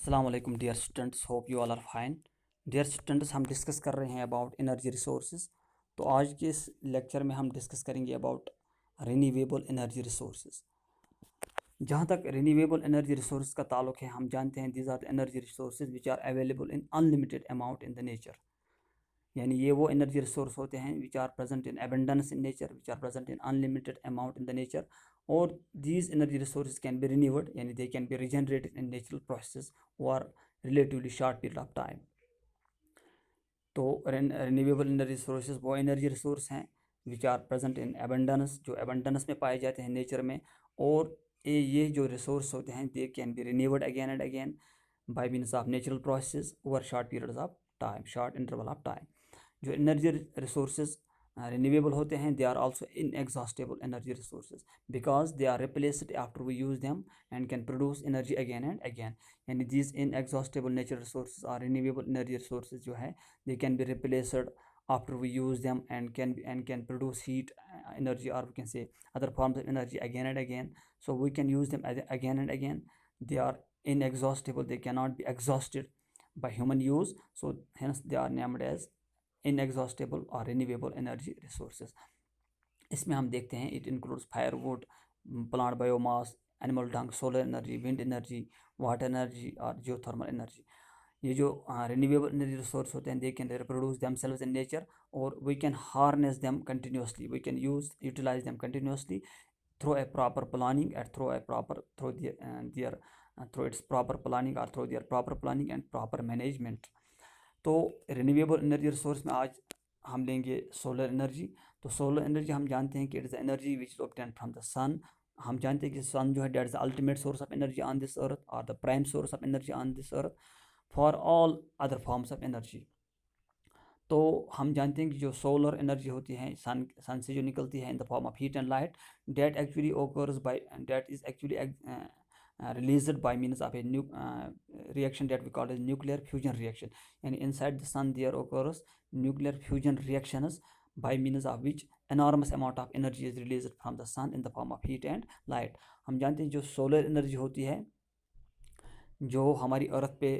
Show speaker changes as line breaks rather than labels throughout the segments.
अस्सलाम वालेकुम dear students, hope you all are fine. Dear students, हम डिस्कस कर रहे हैं अबाउट एनर्जी रिसोर्सेज। तो आज के इस लेक्चर में हम डिस्कस करेंगे अबाउट रिन्यूएबल एनर्जी रिसोर्सेज। जहाँ तक रिन्यूएबल एनर्जी रिसोर्स का ताल्लुक है, हम जानते हैं these are energy resources which are available in unlimited amount in the nature. यानी ये वो एनर्जी रिसोर्स होते हैं which are present in abundance in nature, which are present in unlimited amount in the nature, और these energy resources can be renewed, यानी they can be regenerated in natural processes over relatively short period of time। तो renewable energy resources वो energy resource हैं which are present in abundance, जो abundance में पाए जाते हैं नेचर में, और ये जो रिसोर्स होते हैं they can be renewed again and again bye means of natural process over short periods of time, short interval of time. जो एनर्जी रिसोर्सेज renewable होते हैं, they are also inexhaustible energy resources because they are replaced after we use them and can produce energy again and again। यानी these inexhaustible natural resources are renewable energy resources जो है they can be replaced after we use them and can produce heat energy, or we can say other forms of energy again and again, so we can use them again and again। They are inexhaustible, they cannot be exhausted by human use, so hence they are named as इनएग्जॉस्टेबल और renewable energy resources. इसमें हम देखते हैं it includes firewood, plant biomass, animal dung, solar energy, wind energy, water energy और geothermal energy. ये जो renewable energy resource होते हैं they can reproduce themselves in nature, और we can harness them continuously, we can utilize them continuously through a proper planning and through its proper planning, or through their proper planning and proper management। तो renewable energy resource में आज हम लेंगे solar energy. तो solar energy हम जानते हैं कि it is energy which is obtain from the sun. हम जानते हैं कि सन जो है that is the ultimate source of energy on this earth, और the prime source of energy on this earth for all other forms of energy. तो हम जानते हैं कि जो सोलर एनर्जी होती है सन से जो निकलती है in the form of heat and light, that actually occurs by, that is actually released by means of a reaction that we call as nuclear fusion reaction। and inside the sun there occurs nuclear fusion reactions by means of which enormous amount of energy is released from the sun in the form of heat and light। हम जानते हैं जो solar energy होती है, जो हमारी अर्थ पे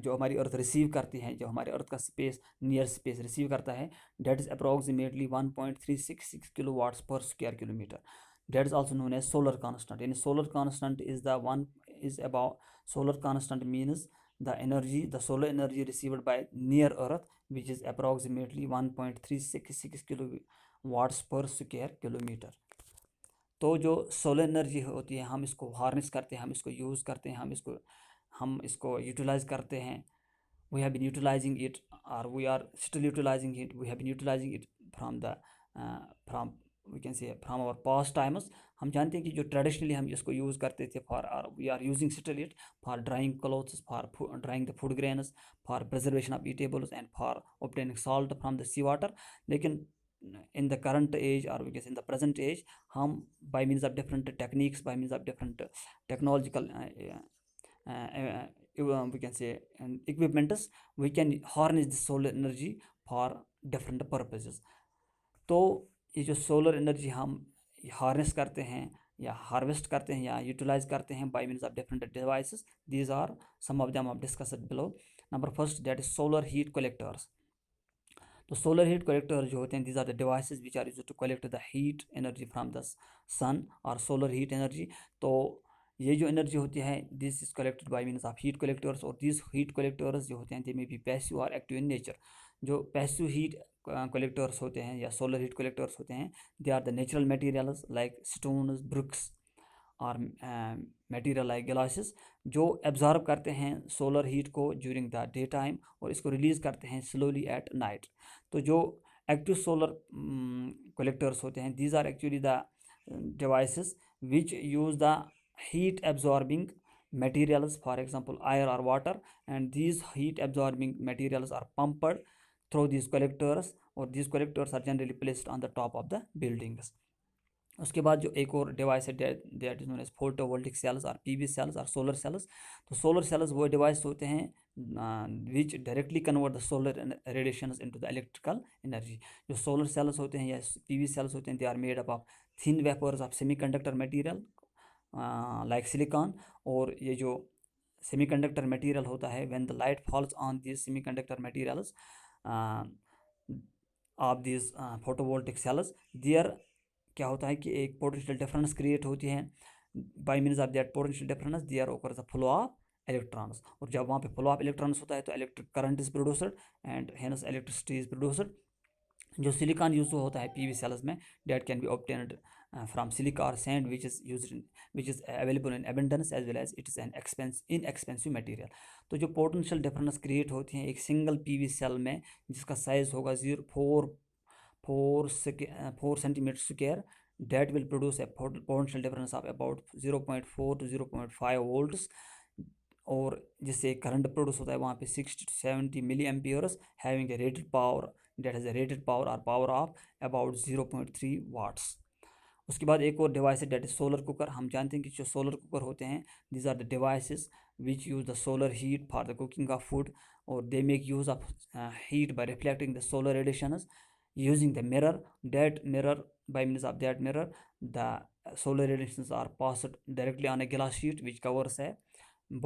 जो हमारी अर्थ रिसीव करती है, जो हमारे अर्थ का स्पेस नियर स्पेस रिसीव करता है, डेट इज़ अप्रॉक्सीमेटली 1.366 किलोवाट्स पर square kilometre. That is also known as solar constant। And solar constant is the one is about solar constant means the energy, the solar energy received by near earth, which is approximately 1.366 kilowatts per square kilometer। तो जो solar energy होती है हम इसको harness करते हैं, हम इसको यूज़ करते हैं, हम इसको यूटिलाइज करते हैं। we have been utilizing it, or we are still utilizing it, we have been utilizing it from the from we can say from our past times। हम जानते हैं कि जो ट्रेडिशनली हम इसको यूज़ करते थे for, we are using still it for drying clothes, for drying the food grains, for preservation of eatables and for obtaining salt from the sea water. लेकिन इन द करंट एज, और we can say in the present age, हम by means of different techniques, by means of different technological we can say and equipments, we can harness the solar energy for different purposes। तो ये जो solar energy हम harness करते हैं या harvest करते हैं या यूटिलाइज करते हैं by means of different devices, these are some of them are discussed below. Number first that is solar heat collectors. तो सोलर हीट कलेक्टर जो होते हैं these are the devices which are used to collect the heat energy from the sun और solar heat energy. तो ये जो energy होती है this is collected by means of heat collectors, और दिस हीट कलेक्टर्स जो होते हैं दे मे बी पैसिव और एक्टिव इन नेचर। जो पैसिव हीट कलेक्टर्स होते हैं या सोलर हीट कलेक्टर्स होते हैं they are the natural materials like stones, bricks और मटेरियल लाइक ग्लासेस, जो एब्जॉर्ब करते हैं सोलर हीट को ड्यूरिंग द डे टाइम और इसको रिलीज़ करते हैं स्लोली एट नाइट। तो जो एक्टिव सोलर कलेक्टर्स होते हैं these are actually the devices which use the heat absorbing materials, for example air or water, and these heat absorbing materials are pumped through these collectors, or these collectors are generally placed on the top of the buildings। उसके बाद जो एक और device है that is known as photovoltaic cells और PV cells और solar cells. तो solar cells वो डिवाइस होते हैं which directly convert the solar radiations into the electrical energy. जो सोलर सेल्स होते हैं या पीवी सेल्स होते हैं they are made up of thin wafers of semiconductor material like silicon, और ये जो सेमीकंडक्टर मटेरियल होता है, when the light falls on this semiconductor materials of this photovoltaic cells, there क्या होता है कि एक पोटेंशियल डिफरेंस क्रिएट होती है, by means of that potential difference there occurs the flow of electrons, और जब वहाँ पे फ्लो ऑफ इलेक्ट्रॉन्स होता है तो electric current is produced and hence electricity is produced. जो सिलिकॉन यूज होता है पीवी सेल्स में, that can be obtained from silica और sand which is available in abundance as well as it is an inexpensive material. तो जो potential difference create होती हैं एक सिंगल पीवी सेल में, जिसका साइज होगा 4 centimetre square, that will produce a potential difference of about 0.4 to 0.5 volts, और जिससे करंट प्रोड्यूस होता है वहाँ पे 60 to 70 milliamperes, having a rated power, that has a rated power और पावर ऑफ अबाउट 0.3 वाट्स। उसके बाद एक और डिवाइस है डेट इज सोलर कुकर। हम जानते हैं कि जो सोलर कुकर होते हैं, these are the devices which use the solar heat for the cooking of food, और they make use of heat by reflecting the solar radiations using the mirror. That mirror, by means of that mirror, the solar radiations are passed directly on a glass sheet which covers a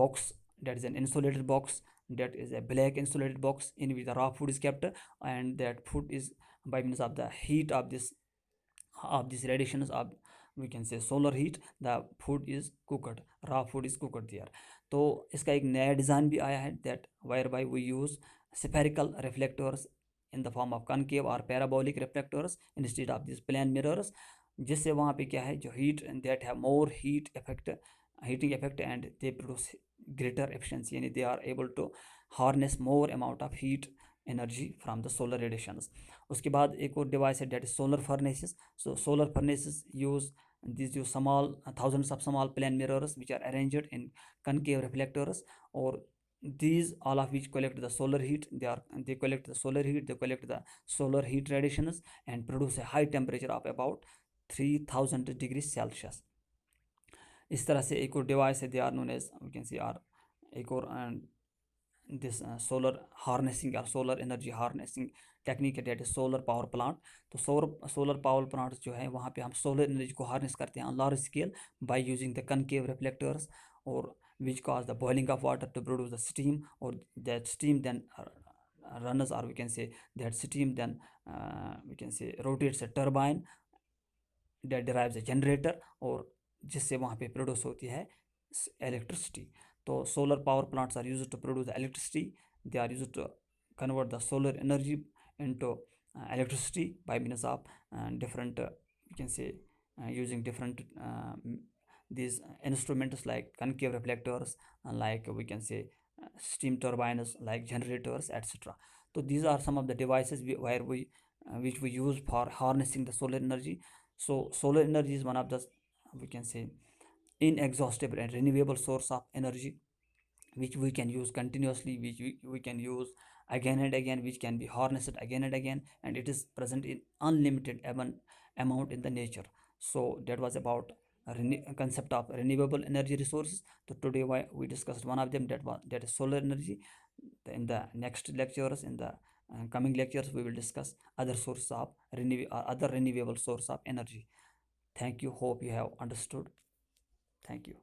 box, that is an insulated box, that is a black insulated box in which the raw food is kept, and that food is, by means of the heat of this radiations of, we can say, solar heat, the food is cooked, raw food is cooked there. तो इसका एक नया design भी आया है, that whereby we use spherical reflectors in the form of concave or parabolic reflectors instead of these plane mirrors, जिससे वहाँ पे क्या है, जो heat that have more heating effect and they produce greater efficiency, यानी they are able to harness more amount of heat energy from the solar radiations. उसके बाद एक और डिवाइस है that is solar furnaces. So solar furnaces use these small thousands of small plane mirrors which are arranged in concave reflectors, or these all of which collect the solar heat, they collect the solar heat, they collect the solar heat radiations and produce a high temperature of about 3000 degrees Celsius. इस तरह से एक और device है, they are known as, we can see are, एक और this solar harnessing या solar energy harnessing technique है, that is solar power plant. तो सोलर पावर प्लांट जो है वहाँ पे हम सोलर एनर्जी को हार्नेस करते हैं on large scale by using the concave reflectors, और which cause the boiling of water to produce the steam, or that steam then runs, or we can say that steam then we can say rotates a turbine that derives a generator, और जिससे वहाँ पे produce होती है electricity. तो solar power plants are used to produce the electricity, they are used to convert the solar energy into electricity by means of different we can say using different these instruments like concave reflectors, like we can say steam turbines, like generators, etc. So these are some of the devices where we which we use for harnessing the solar energy. So solar energy is one of the, we can say, inexhaustible and renewable source of energy which we can use continuously, which we can use again and again, which can be harnessed again and again, and it is present in unlimited amount in the nature. So that was about concept of renewable energy resources. So today we discussed one of them, that is solar energy. In the next lectures, in the coming lectures, we will discuss other sources of other renewable source of energy. Thank you, hope you have understood. Thank you.